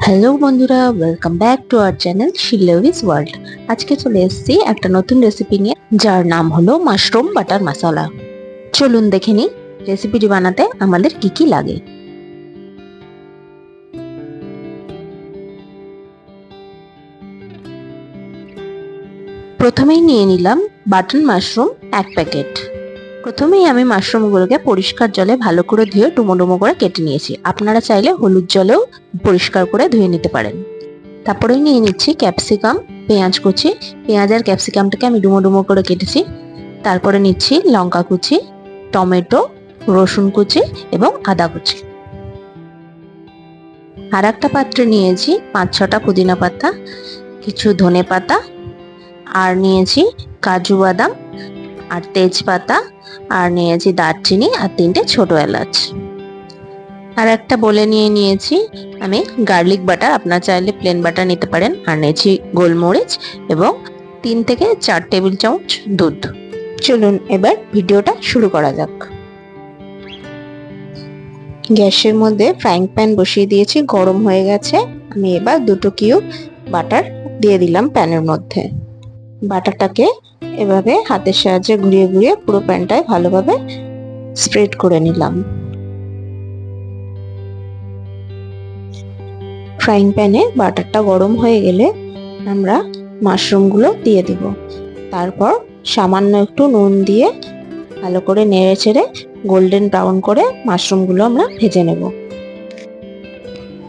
Hello বন্ধুরা, welcome back to our channel Shillvi's world. আজকে চলে এসেছি একটা নতুন রেসিপি নিয়ে, যার নাম হলো মাশরুম বাটার মশলা। চলুন দেখে নিই রেসিপিটি বানাতে আমাদের কি কি লাগে। প্রথমেই নিয়ে নিলাম বাটন মাশরুম 1 প্যাকেট। প্রথমেই আমি মাশরুমগুলোকে পরিষ্কার জলে ভালো করে ধুয়ে ডুমো ডুমো করে কেটে নিয়েছি। আপনারা চাইলে হলুদ জলেও পরিষ্কার করে ধুয়ে নিতে পারেন। তারপরে নিয়ে নিচ্ছি ক্যাপসিকাম, পেঁয়াজ কুচি। পেঁয়াজ আর ক্যাপসিকামটাকে আমি ডুমো ডুমো করে কেটেছি। তারপরে নিচ্ছি লঙ্কা কুচি, টমেটো, রসুন কুচি এবং আদা কুচি। আর একটা পাত্রে নিয়েছি 5-6টা পুদিনা পাতা, কিছু ধনে পাতা, আর নিয়েছি কাজু বাদাম আর তেজপাতা, আর নিয়েছি দারচিনি আর 3টে ছোট এলাচ। আর একটা বলে নিয়েছি আমি গার্লিক বাটার, আপনারা চাইলে প্লেন বাটার নিতে পারেন। আর নিয়েছি গোলমরিচ এবং 3 থেকে 4 টেবিল চামচ দুধ। চলুন এবার ভিডিওটা শুরু করা যাক। গ্যাসের মধ্যে ফ্রাইং প্যান বসিয়ে দিয়েছি, গরম হয়ে গেছে। আমি এবার 2 কিউব বাটার দিয়ে দিলাম প্যানের মধ্যে। বাটারটাকে এভাবে হাতের সাহায্যে ঘুরিয়ে ঘুরিয়ে পুরো প্যানটায় ভালোভাবে স্প্রেড করে নিলাম। ফ্রাইং প্যানে বাটারটা গরম হয়ে গেলে আমরা মাশরুমগুলো দিয়ে দিব। তারপর সামান্য একটু নুন দিয়ে ভালো করে নেড়ে চেড়ে গোল্ডেন ব্রাউন করে মাশরুমগুলো আমরা ভেজে নেব।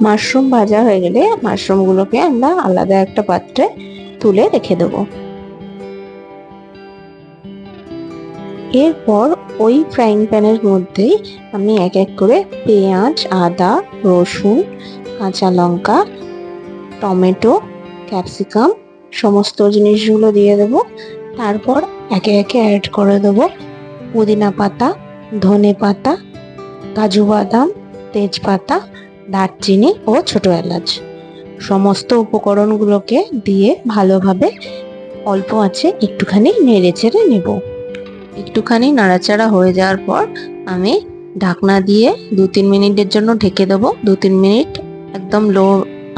মাশরুম ভাজা হয়ে গেলে মাশরুমগুলোকে আমরা আলাদা একটা পাত্রে তুলে রেখে দেব। এরপর ওই ফ্রাইং প্যানের মধ্যেই আমি এক এক করে পেঁয়াজ, আদা, রসুন, কাঁচা লঙ্কা, টমেটো, ক্যাপসিকাম সমস্ত জিনিসগুলো দিয়ে দেব। তারপর একে একে অ্যাড করে দেব পুদিনা পাতা, ধনে পাতা, কাজু বাদাম, তেজপাতা, দারচিনি ও ছোট এলাচ। সমস্ত উপকরণগুলোকে দিয়ে ভালোভাবে অল্প আঁচে একটুখানি নেড়ে চেড়ে নেব। একটুখানি নাড়াচাড়া হয়ে যাওয়ার পর আমি ঢাকনা দিয়ে 2-3 মিনিটের জন্য ঢেকে দেবো। 2-3 মিনিট একদম লো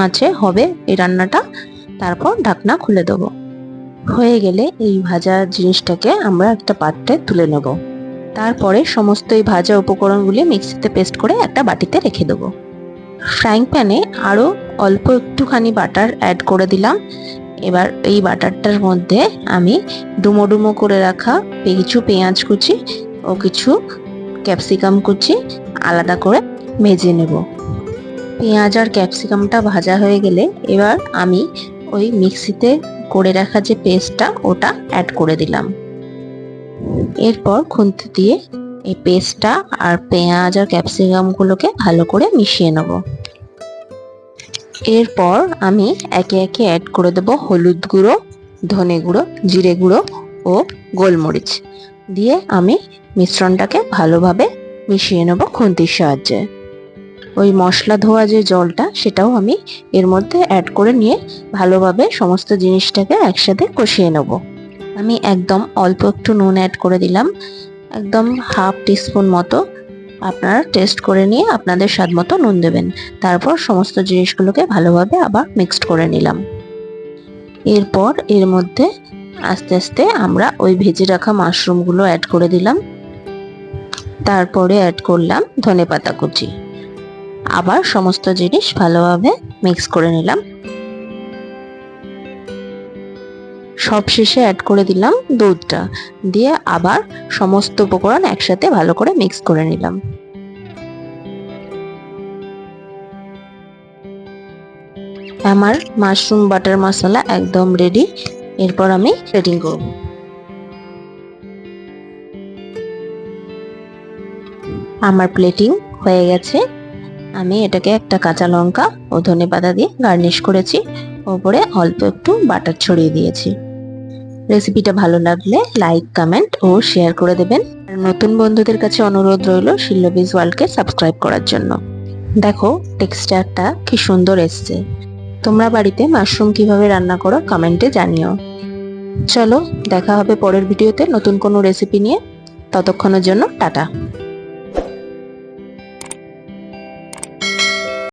আঁচে হবে এই রান্নাটা। তারপর ঢাকনা খুলে দেবো। হয়ে গেলে এই ভাজা জিনিসটাকে আমরা একটা পাত্রে তুলে নেব। তারপরে সমস্ত এই ভাজা উপকরণগুলি মিক্সিতে পেস্ট করে একটা বাটিতে রেখে দেবো। ফ্রাইং প্যানে আরও অল্প একটুখানি বাটার অ্যাড করে দিলাম। এবার এই বাটারটার মধ্যে আমি ডুমো ডুমো করে রাখা কিছু পেঁয়াজ কুচি ও কিছু ক্যাপসিকাম কুচি আলাদা করে ভেজে নেব। পেঁয়াজ আর ক্যাপসিকামটা ভাজা হয়ে গেলে এবার আমি ওই মিক্সিতে করে রাখা যে পেস্টটা ওটা অ্যাড করে দিলাম। এরপর খুন্তি দিয়ে এই পেস্টটা আর পেঁয়াজ আর ক্যাপসিকামগুলোকে ভালো করে মিশিয়ে নেব। এরপর আমি একে একে অ্যাড করে দেব হলুদ গুঁড়ো, ধনে গুঁড়ো, জিরে গুঁড়ো ও গোলমরিচ দিয়ে আমি মিশ্রণটাকে ভালোভাবে মিশিয়ে নেব খুন্তির সাহায্যে। ওই মশলা ধোয়া যে জলটা সেটাও আমি এর মধ্যে অ্যাড করে নিয়ে ভালোভাবে সমস্ত জিনিসটাকে একসাথে কষিয়ে নেব। আমি একদম অল্প একটু নুন অ্যাড করে দিলাম, একদম 1/2 টিস্পুন মতো। আপনারা টেস্ট করে নিয়ে আপনাদের স্বাদ মতো নুন দেবেন। তারপর সমস্ত জিনিসগুলোকে ভালোভাবে আবার মিক্সড করে নিলাম। এরপর এর মধ্যে আস্তে আস্তে আমরা ওই ভেজে রাখা মাশরুমগুলো অ্যাড করে দিলাম। তারপরে অ্যাড করলাম ধনেপাতা কুচি। আবার সমস্ত জিনিস ভালোভাবে মিক্স করে নিলাম। সবশেষে অ্যাড করে দিলাম দুধটা, দিয়ে আবার সমস্ত উপকরণ একসাথে ভালো করে মিক্স করে নিলাম। আমার মাশরুম বাটার মশলা একদম রেডি। এরপর আমি প্লেটিং করব। আমার প্লেটিং হয়ে গেছে। আমি এটাকে একটা কাঁচা লঙ্কা ও ধনেপাতা দিয়ে গার্নিশ করেছি। ওপরে অল্প একটু বাটার ছড়িয়ে দিয়েছি। রেসিপিটা ভালো লাগলে লাইক, কমেন্ট ও শেয়ার করে দেবেন। আর নতুন বন্ধুদের কাছে অনুরোধ রইল শিল্লভিস ওয়ার্ল্ডকে সাবস্ক্রাইব করার জন্য। দেখো টেক্সচারটা কি সুন্দর এসছে। তোমরা বাড়িতে মাশরুম কিভাবে রান্না করো কমেন্টে জানিও। চলো দেখা হবে পরের ভিডিওতে নতুন কোনো রেসিপি নিয়ে। ততক্ষণের জন্য টাটা।